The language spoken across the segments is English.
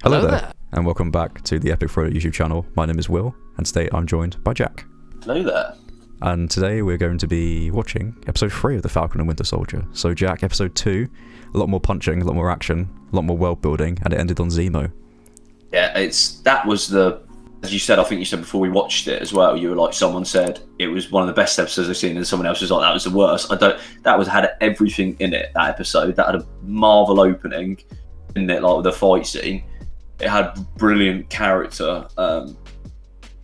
Hello there, and welcome back to the Epic Frodo YouTube channel. My name is Will, and today I'm joined by Jack. Hello there. And today we're going to be watching episode 3 of The Falcon and Winter Soldier. So Jack, episode 2, a lot more punching, a lot more action, a lot more world building, and it ended on Zemo. Yeah, that was the, as you said, I think you said before we watched it as well, you were like, someone said it was one of the best episodes I've seen, and someone else was like, that was the worst. Had everything in it, that episode. That had a Marvel opening in it, like the fight scene. It had brilliant character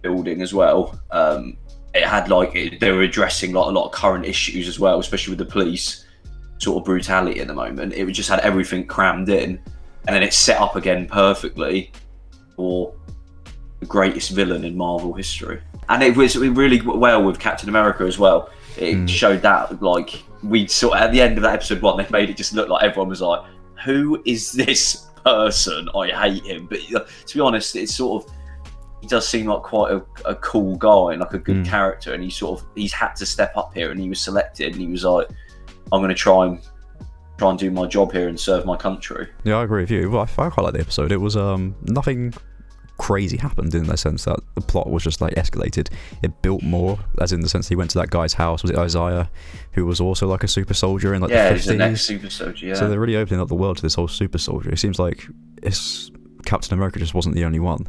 building as well. It had they were addressing like a lot of current issues as well, especially with the police sort of brutality at the moment. It just had everything crammed in, and then it's set up again perfectly for the greatest villain in Marvel history. And it was really well with Captain America as well. It showed that, like, we sort of, at the end of that episode 1, they made it just look like everyone was like, who is this person? I hate him. But to be honest, it's sort of, he does seem like quite a cool guy and like a good character, and he's had to step up here, and he was selected, and he was like, I'm going to try and do my job here and serve my country. Yeah, I agree with you. Well, I quite like the episode. It was nothing crazy happened in the sense that the plot was just like escalated. It built more, as in the sense he went to that guy's house. Was it Isaiah, who was also like a super soldier in like the 50s? He's the next super soldier. Yeah. So they're really opening up the world to this whole super soldier. It seems like Captain America just wasn't the only one,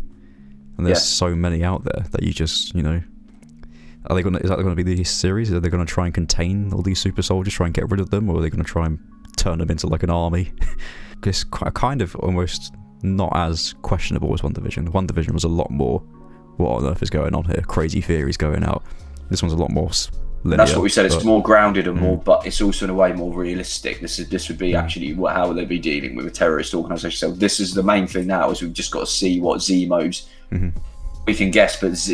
and there's so many out there that you just, you know. Is that going to be the series? Are they going to try and contain all these super soldiers, try and get rid of them, or are they going to try and turn them into like an army? It's kind of almost not as questionable as WandaVision. WandaVision was a lot more, what on earth is going on here? Crazy theories going out. This one's a lot more linear. That's what we said. It's more grounded and more, but it's also in a way more realistic. This would be actually how would they be dealing with a terrorist organisation? So this is the main thing now. Is we've just got to see what Zemo's. We can guess, but this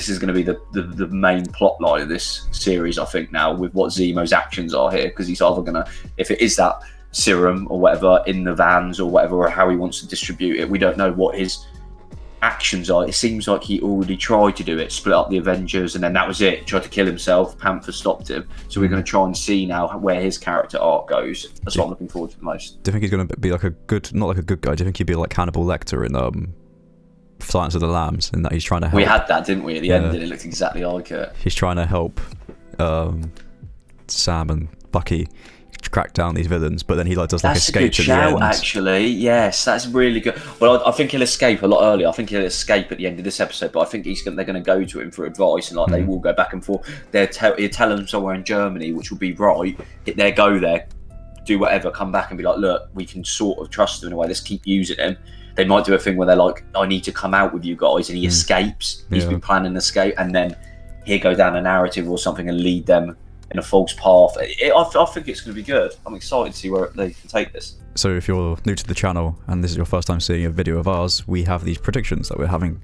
is going to be the main plot line of this series, I think, now, with what Zemo's actions are here, because he's either going to, if it is that serum or whatever in the vans or whatever, or how he wants to distribute it, we don't know what his actions are. It seems like he already tried to do it, split up the Avengers, and then that was it. He tried to kill himself. Panther stopped him. So we're going to try and see now where his character arc goes. That's what I'm looking forward to the most. Do you think he's going to be like a good, not like a good guy? Do you think he'd be like Hannibal Lecter in Silence of the Lambs, in that he's trying to help? We had that, didn't we, at the end, and it looked exactly like it. He's trying to help Sam and Bucky crack down these villains, but then he does like escape at the end. Actually, yes, that's really good. Well, I think he'll escape a lot earlier. I think he'll escape at the end of this episode, but I think they're going to go to him for advice, and like they will go back and forth. He'll tell him somewhere in Germany, which will be right. They'll go there, do whatever, come back and be like, look, we can sort of trust him in a way. Let's keep using him. They might do a thing where they're like, I need to come out with you guys, and he escapes. He's been planning an escape, and then he'll go down a narrative or something and lead them in a false path. I think it's going to be good. I'm excited to see where they can take this. So if you're new to the channel and this is your first time seeing a video of ours, we have these predictions that we're having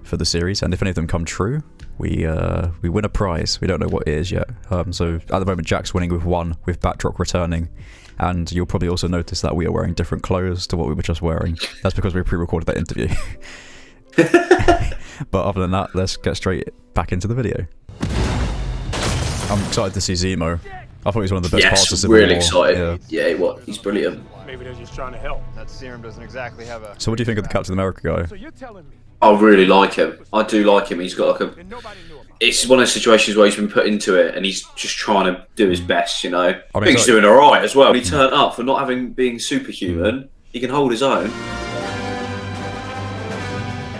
for the series, and if any of them come true, we win a prize. We don't know what it is yet. So at the moment, Jack's winning with 1, with Batroc returning. And you'll probably also notice that we are wearing different clothes to what we were just wearing. That's because we pre-recorded that interview. But other than that, let's get straight back into the video. I'm excited to see Zemo. I thought he was one of the best parts of Civil War. Really excited. Yeah, he's brilliant. Maybe they're just trying to help. That serum doesn't exactly have a... So what do you think of the Captain America guy? So you're telling me? I really like him. I do like him. He's got like a... It's one of those situations where he's been put into it and he's just trying to do his best, you know. I think he's doing alright as well. When he turned up for not being superhuman, he can hold his own.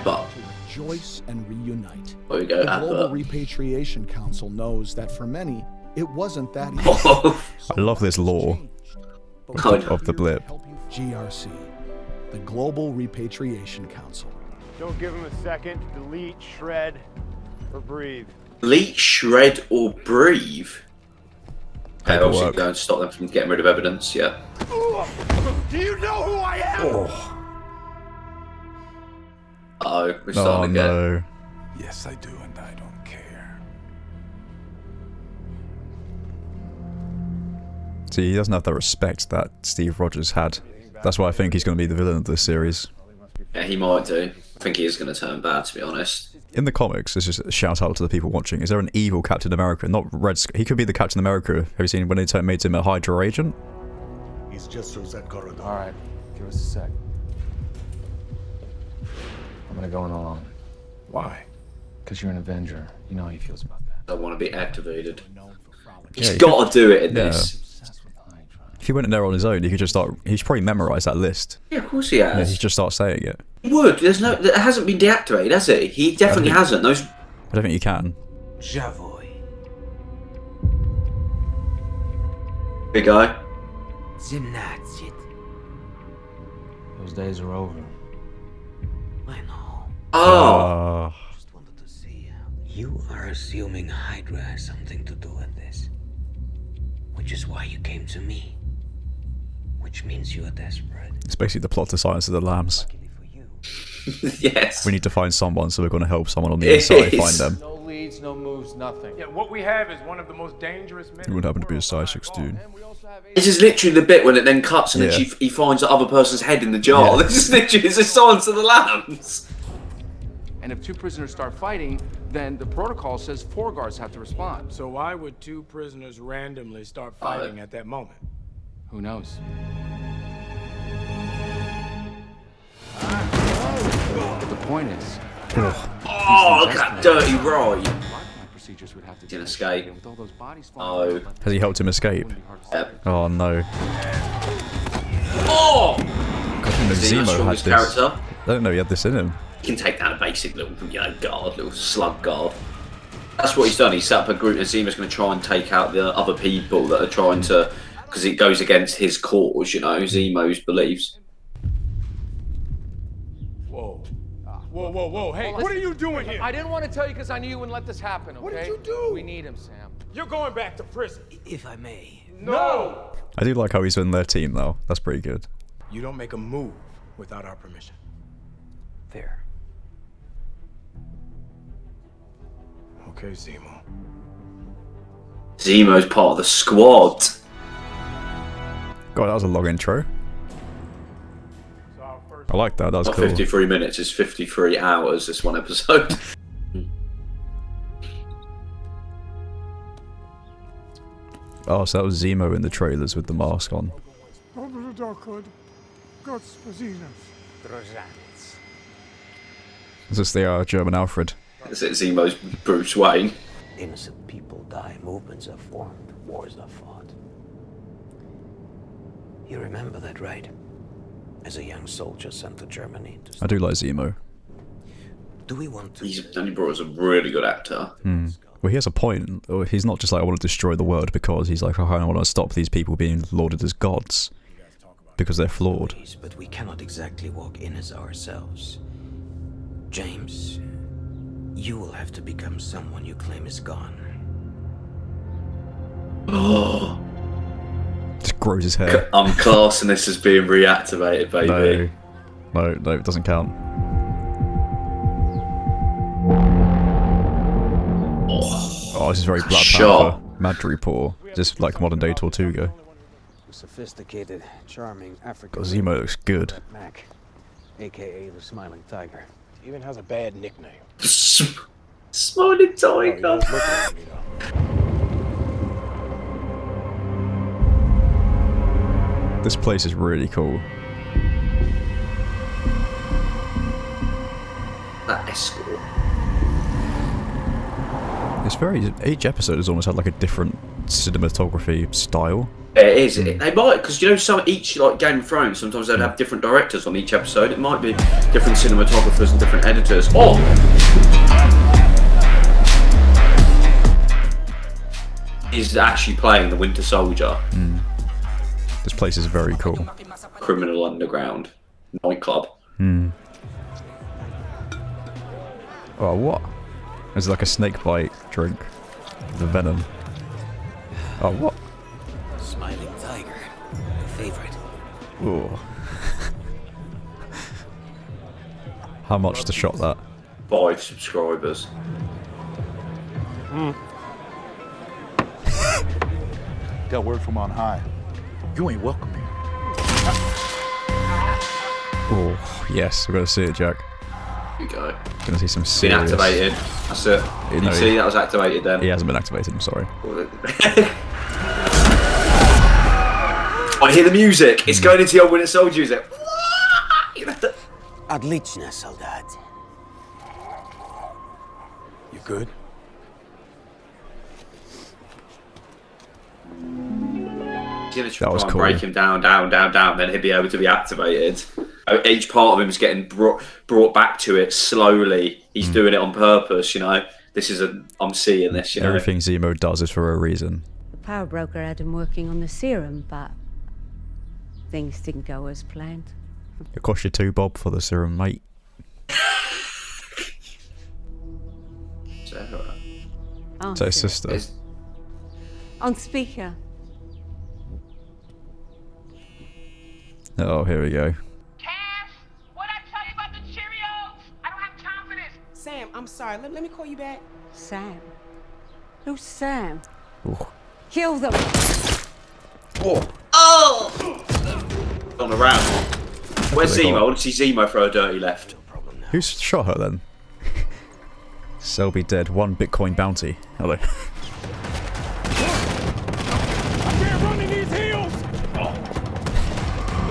But... rejoice and reunite. There we go, the Global Repatriation Council knows that for many, it wasn't that easy. I love this lore of the blip. GRC, the Global Repatriation Council. Don't give him a second to delete, shred, or breathe. Delete, shred, or breathe? Okay, obviously go and stop them from getting rid of evidence, yeah. Do you know who I am? Uh-oh, we're starting again. No. Yes, I do, and I don't care. See, he doesn't have the respect that Steve Rogers had. That's why I think he's going to be the villain of this series. Yeah, he might do. I think he is going to turn bad, to be honest. In the comics, this is a shout out to the people watching. Is there an evil Captain America? Not Red Skull. He could be the Captain America. Have you seen when they made him a Hydra agent? He's just through that corridor. All right, give us a sec. I'm gonna go along. Why? Because you're an Avenger. You know how he feels about that. Don't want to be activated. He's got to do it in this. Obsessed with Hydra. If he went in there on his own, he could just start. He should probably memorize that list. Yeah, of course he Yeah, has. he just start saying it. He would. There's no. It hasn't been deactivated, has it? He definitely hasn't. Those. I don't think you can. Javoy. Big guy. Zimnatsit. Those days are over. I know. Oh. Just wanted to see how. You are assuming Hydra has something to do with this. Which is why you came to me. Which means you are desperate. It's basically the plot to Silence of the Lambs. Luckily for you. Yes. We need to find someone, so we're going to help someone on the inside find them. No leads, no moves, nothing. Yeah, what we have is one of the most dangerous men. It would happen to be a size 6 dude. This is literally the bit when it then cuts and then he finds the other person's head in the jar. Yeah. This is literally it's a Silence of the Lambs. And if two prisoners start fighting, then the protocol says 4 guards have to respond. So why would 2 prisoners randomly start fighting at that moment? Who knows? But the point is, Oh, look at that dirty a right. lot of my procedures would have to Didn't be escape. with all those bodies Oh. falling. Has he helped him escape? Yep. Oh no. Oh! God, I didn't know Is he the Zemo had strongest this. character? I didn't know he had this in him. He can take down a basic little, guard, little slug guard. That's what he's done. He set up a group and Zemo's going to try and take out the other people that are trying to, because it goes against his cause, Zemo's beliefs. Whoa. Whoa. Hey, what are you doing here? I didn't want to tell you because I knew you wouldn't let this happen, okay? What did you do? We need him, Sam. You're going back to prison. If I may. No! I do like how he's in their team though. That's pretty good. You don't make a move without our permission. Fair. Okay, Zemo. Zemo's part of the squad. God, that was a long intro. I like that. That was Not cool. 53 minutes, it's 53 hours, this one episode. Oh, so that was Zemo in the trailers with the mask on. Is this the German Alfred? Is it Zemo's Bruce Wayne? Innocent people die, movements are formed, wars are fought. You remember that, right? As a young soldier sent to Germany to I do like Zemo. Do we want to He's only brought us a really good actor. Well, he has a point. He's not just like, I want to destroy the world, because he's like, I want to stop these people being lauded as gods. Because they're flawed. but we cannot exactly walk in as ourselves. James, you will have to become someone you claim is gone. Oh, Just grows his hair. I'm classing this as being reactivated, baby. No, it doesn't count. Oh, this is very Black Shot. Panther. Madripoor. Just like modern day Tortuga. Sophisticated, charming African. God, Zemo looks good. Mac, aka the Smiling Tiger. Even has a bad nickname. Smiling tiger. This place is really cool. That escort. It's very. Each episode has almost had like a different cinematography style. It is. They might, because each like Game of Thrones, sometimes they'd have different directors on each episode. It might be different cinematographers and different editors. Oh! He's actually playing the Winter Soldier. This place is very cool. Criminal Underground nightclub. Oh, what? It's like a snake bite drink. The venom. Oh, what? Smiling Tiger, your favorite. Ooh. How much to shot that? 5 subscribers. Got word from on high. You ain't welcome here. Oh, yes, we're gonna see it, Jack. Here we go. Gonna see some Been serious. activated. That's it. You You know, see, that was activated then. He hasn't been activated. I'm sorry. I hear the music. It's going into the old Winter Soldier music. Отлично, солдат. You good? He's going to try That was and cool. break him down, then he'd be able to be activated. Each part of him is getting brought back to it slowly. He's doing it on purpose, you know. I'm seeing this, you know. Everything Zemo does is for a reason. The power broker had him working on the serum, but things didn't go as planned. It cost you 2 bob for the serum, mate. So his sister. On speaker. Oh, here we go. Cash, what'd I tell you about the Cheerios? I don't have time for this. Sam, I'm sorry. Let me call you back. Sam. Who's Sam? Ooh. Kill them. On around. Where's Zemo? I want to see Zemo throw a dirty left. Who's shot her then? Selby dead. 1 Bitcoin bounty. Hello.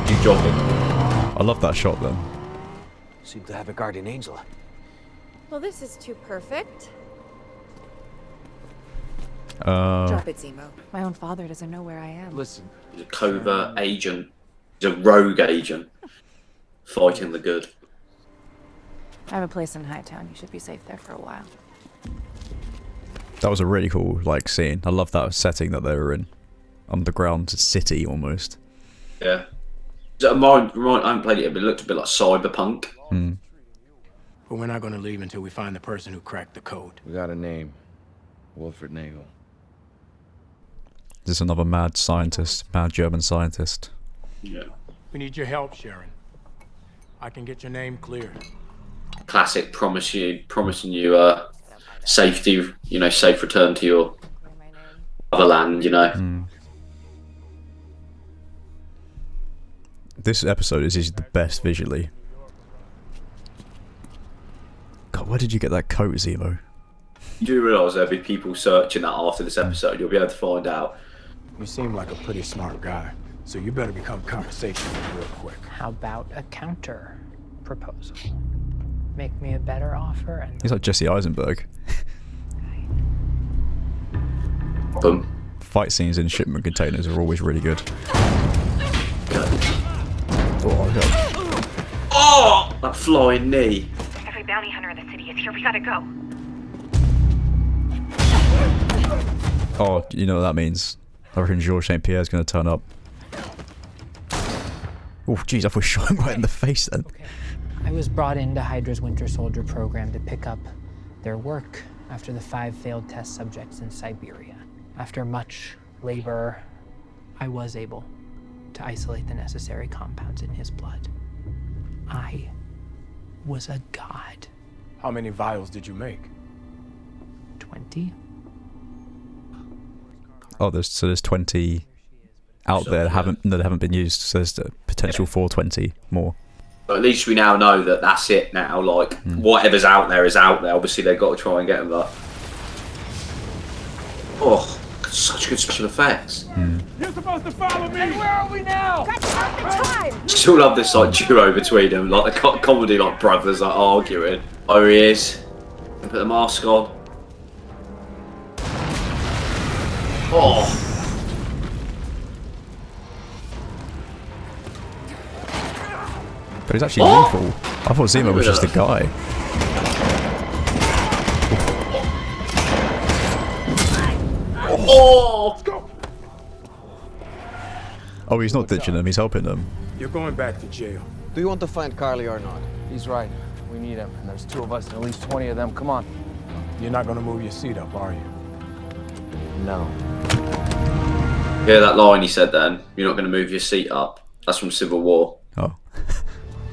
You jogging. I love that shot then. Seem to have a guardian angel. Well, this is too perfect. Drop it, Zemo. My own father doesn't know where I am. Listen. He's a covert agent. He's a rogue agent. Fighting the good. I have a place in Hightown. You should be safe there for a while. That was a really cool scene. I love that setting that they were in. Underground city almost. Yeah. I haven't played it, but it looked a bit like Cyberpunk. But we're not gonna leave until we find the person who cracked the code. We got a name. Wilfred Nagel. Is this another mad scientist? Mad German scientist? Yeah. We need your help, Sharon. I can get your name cleared. Classic promising you safety, you know, safe return to your motherland, you know. This episode is easily the best visually. God, where did you get that coat, Zemo? You do realise there'll be people searching that after this episode. You'll be able to find out. You seem like a pretty smart guy, so you better become conversational real quick. How about a counter proposal? Make me a better offer and... He's like Jesse Eisenberg. Boom. Fight scenes in shipment containers are always really good. Oh, that flying knee. Every bounty hunter in the city is here. We gotta go. Oh, you know what that means. I reckon Georges St. Pierre's going to turn up. Oh, jeez, I was shot him right in the face then. I was brought into Hydra's Winter Soldier program to pick up their work after the 5 failed test subjects in Siberia. After much labor, I was able to isolate the necessary compounds in his blood. I was a god. How many vials did you make? 20. Oh, there's 20 out there that haven't been used, so there's the potential for 20 more. But at least we now know that that's it now. Like, whatever's out there is out there. Obviously, they've got to try and get them that. Oh, such good special effects. You're supposed to follow me! And where are we now? Got time! Still love this duo between them, like the comedy, brothers arguing. Oh, he is. Put the mask on. Oh. But he's actually lethal. I thought Zemo was just a guy. Oh, he's not ditching them, he's helping them. You're going back to jail. Do you want to find Carly or not? He's right. We need him. And there's 2 of us and at least 20 of them. Come on. You're not gonna move your seat up, are you? No. Yeah, that line he said then. You're not going to move your seat up. That's from Civil War. Oh.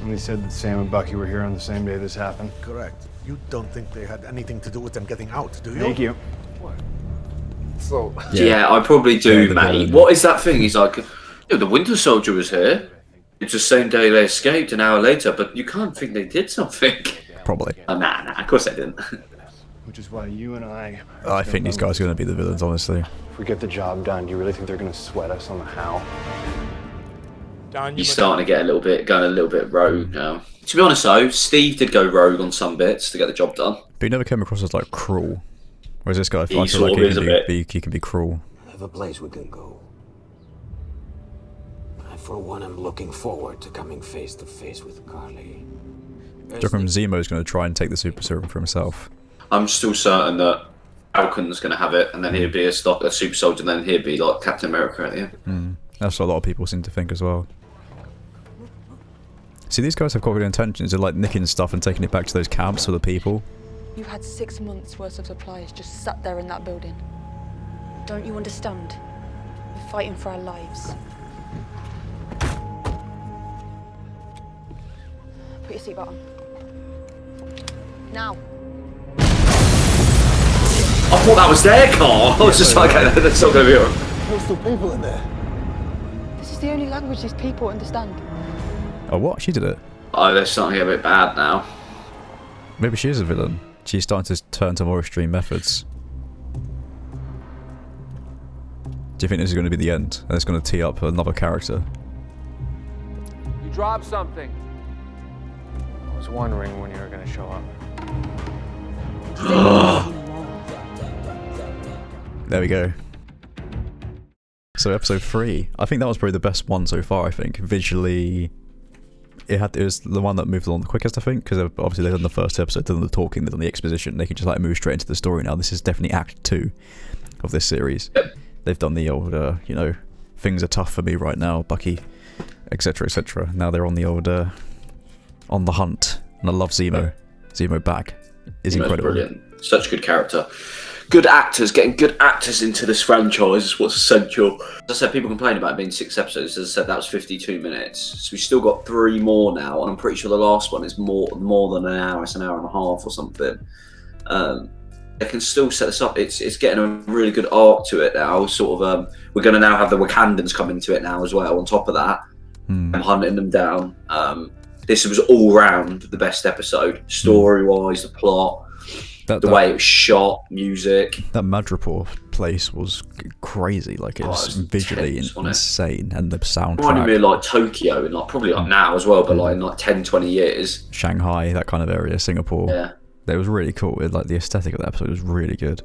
And they said that Sam and Bucky were here on the same day this happened. Correct. You don't think they had anything to do with them getting out, do you? Thank you. So... Yeah, I probably do, mate. What is that thing? He's like, the Winter Soldier was here. It's the same day they escaped, an hour later, but you can't think they did something. Probably. Nah, of course they didn't. Which is why you and I think these guys are going to be the villains, honestly. If we get the job done, do you really think they're going to sweat us on the how? He's starting to going a little bit rogue now. To be honest though, Steve did go rogue on some bits to get the job done. But he never came across as like cruel. Whereas this guy, I He feel like sort of is a bit. he can be cruel. I have a place we can go. I, for one, am looking forward to coming face to face with Carly. Do you reckon Zemo's going to try and take the super serum for himself? I'm still certain that Falcon's going to have it, and then he'd be a super soldier, and then he'd be like Captain America at the end. That's what a lot of people seem to think as well. See, these guys have got good intentions of like nicking stuff and taking it back to those camps for the people. You had 6 months worth of supplies just sat there in that building. Don't you understand? We're fighting for our lives. Put your seatbelt on. Now. I thought that was their car. I was just like, okay, that's not going to be alright. There's still people in there. This is the only language these people understand. Oh, what? She did it? Oh, they're starting to get a bit bad now. Maybe she is a villain. She's starting to turn to more extreme methods. Do you think this is going to be the end? And it's going to tee up another character? You dropped something. I was wondering when you were going to show up. There we go. So episode 3. I think that was probably the best one so far, I think. Visually, it was the one that moved along the quickest, I think, because obviously they've done the first episode, they've done the talking, they've done the exposition, they can just like move straight into the story now. This is definitely Act 2 of this series. They've done the old, you know, things are tough for me right now, Bucky, etc, etc. Now they're on the old, on the hunt. And I love Zemo. Zemo back is incredible. Brilliant. Such a good character. Good actors, getting good actors into this franchise is what's essential. As I said, people complain about it being 6 episodes. As I said, that was 52 minutes. So we've still got 3 more now, and I'm pretty sure the last one is more than an hour. It's an hour and a half or something. They can still set this up. It's getting a really good arc to it now. Sort of, we're going to now have the Wakandans come into it now as well. On top of that, I'm hunting them down. This was all round the best episode, story-wise, the plot. The way it was shot, music. That Madripoor place was crazy. Like, it was visually insane. And the soundtrack. Reminded me of like Tokyo, and like probably like now as well, but like in like 10, 20 years. Shanghai, that kind of area, Singapore. Yeah. It was really cool. Like, the aesthetic of the episode was really good.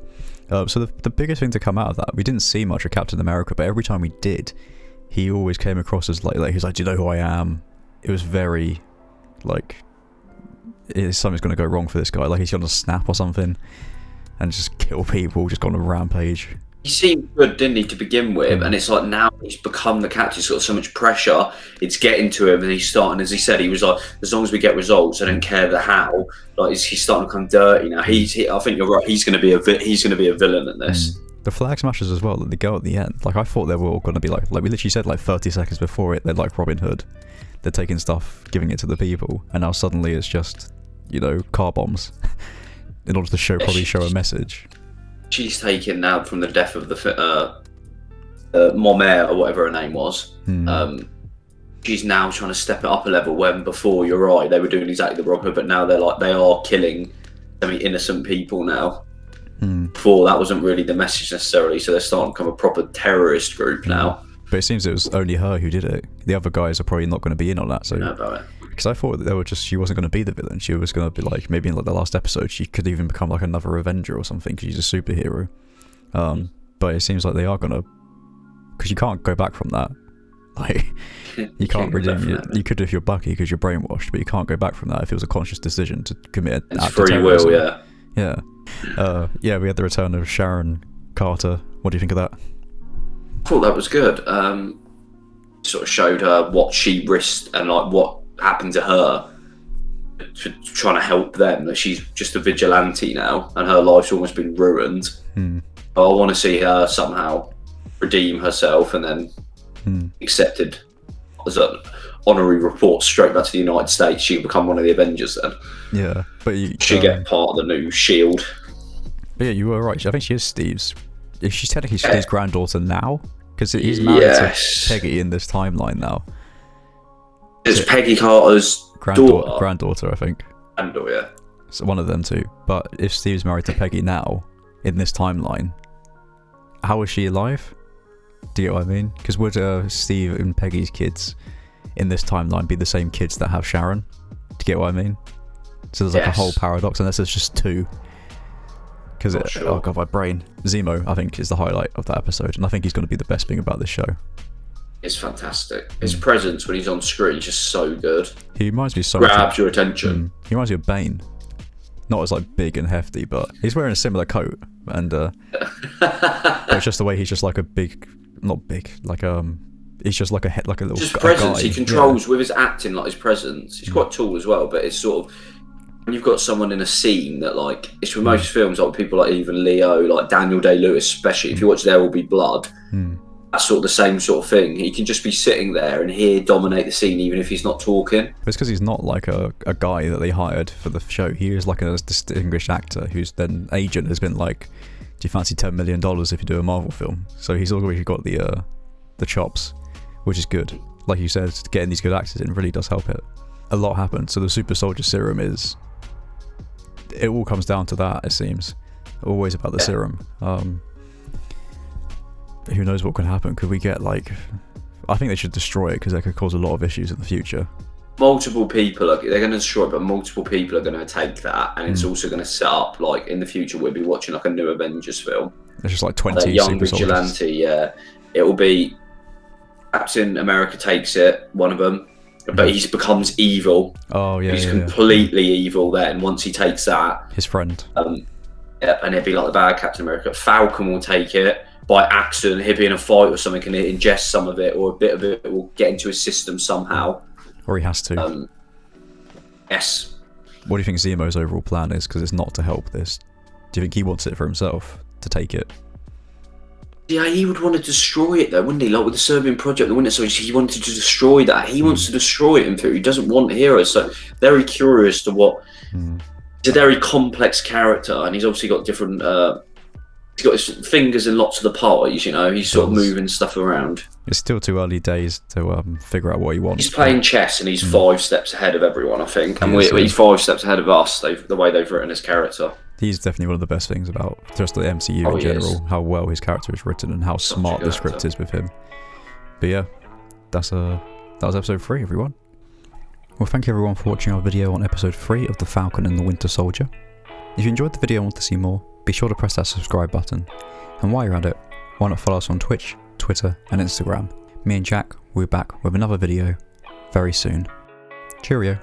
So the biggest thing to come out of that, we didn't see much of Captain America, but every time we did, he always came across as like he's like, do you know who I am? It was very, like, something's going to go wrong for this guy. Like, he's going to snap or something and just kill people, just go on a rampage. He seemed good, didn't he, to begin with? And it's like now he's become the captain. He's got so much pressure. It's getting to him, and he's starting. As he said, he was like, as long as we get results, I don't care the how. Like, he's starting to come dirty now. I think you're right. He's going to be a villain in this. The flag smashers as well. That they go at the end. Like, I thought they were all going to be like we literally said like 30 seconds before it. They're like Robin Hood. They're taking stuff, giving it to the people, and now suddenly it's just, you know, car bombs in order to show a message. She's taken now from the death of the Momer or whatever her name was. She's now trying to step it up a level, when before, you're right, they were doing exactly the wrong hood, but now they are killing innocent people now. Before, that wasn't really the message necessarily, so they're starting to become a proper terrorist group now. But it seems it was only her who did it. The other guys are probably not going to be in on that. So, because I thought that she wasn't going to be the villain. She was going to be like, maybe in like the last episode, she could even become like another Avenger or something, because she's a superhero. But it seems like they are going to, because you can't go back from that. Like, you can't redeem it. You could if you're Bucky, because you're brainwashed, but you can't go back from that if it was a conscious decision to commit an act of terrorism. Free will, yeah. Yeah. We had the return of Sharon Carter. What do you think of that? I thought that was good. Sort of showed her what she risked and like what happened to her for trying to help them. That she's just a vigilante now, and her life's almost been ruined. I want to see her somehow redeem herself and then accepted as an honorary report straight back to the United States. She'll become one of the Avengers then. Yeah, but she'll get part of the new Shield. But yeah, you were right. I think she is Steve's. If she's technically Steve's granddaughter now, because he's married to Peggy in this timeline now. It's Peggy Carter's granddaughter, I think. Granddaughter, yeah. So one of them too. But if Steve's married to Peggy now, in this timeline, how is she alive? Do you get what I mean? Because would Steve and Peggy's kids in this timeline be the same kids that have Sharon? Do you get what I mean? So there's like a whole paradox, unless there's just 2. Because oh god, my brain. Zemo, I think, is the highlight of that episode, and I think he's going to be the best thing about this show. It's fantastic. His presence when he's on screen is just so good. He reminds me so grabs your attention. He reminds me of Bane. Not as like big and hefty, but he's wearing a similar coat, and it's just the way he's just like a big, not big, like he's just like a head, like a little. Just presence guy. He controls with his acting, like his presence. He's quite tall as well, but it's sort of when you've got someone in a scene that like it's with most films, like people like even Leo, like Daniel Day-Lewis, especially if you watch There Will Be Blood. That's sort of the same sort of thing. He can just be sitting there and dominate the scene even if he's not talking. It's because he's not like a guy that they hired for the show. He is like a distinguished actor whose then agent has been like, do you fancy $10 million if you do a Marvel film? So he's already got the chops, which is good. Like you said, getting these good actors in really does help it. A lot happened. So the super soldier serum it all comes down to that, it seems. Always about the serum. Who knows what can happen? Could we get like... I think they should destroy it because that could cause a lot of issues in the future. Multiple people, they're going to destroy it, but multiple people are going to take that, and it's also going to set up, like, in the future we'll be watching like a new Avengers film. There's just like 20 young super vigilante, soldiers. yeah. It will be Captain America takes it, one of them, but he becomes evil. Oh, yeah, he's completely evil then, once he takes that. His friend. Yeah, and he'll be like the bad Captain America. Falcon will take it by accident. He'll be in a fight or something and he'll ingest some of it, or a bit of it will get into his system somehow. Or he has to. Yes. What do you think Zemo's overall plan is? Because it's not to help this. Do you think he wants it for himself, to take it? Yeah, he would want to destroy it though, wouldn't he? Like with the Serbian project, the Winter Soldier, he wanted to destroy that. He wants to destroy it in theory. He doesn't want heroes. So very curious to what... He's a very complex character, and he's obviously got different... he's got his fingers in lots of the pies, you know? He's sort of moving stuff around. It's still too early days to figure out what he wants. He's playing chess, and he's 5 steps ahead of everyone, I think. And he's 5 steps ahead of us, the way they've written his character. He's definitely one of the best things about just the MCU in general, how well his character is written and how smart the script is with him. But yeah, that was episode 3, everyone. Well, thank you everyone for watching our video on episode 3 of The Falcon and the Winter Soldier. If you enjoyed the video and want to see more, be sure to press that subscribe button. And while you're at it, why not follow us on Twitch, Twitter and Instagram. Me and Jack will be back with another video very soon. Cheerio.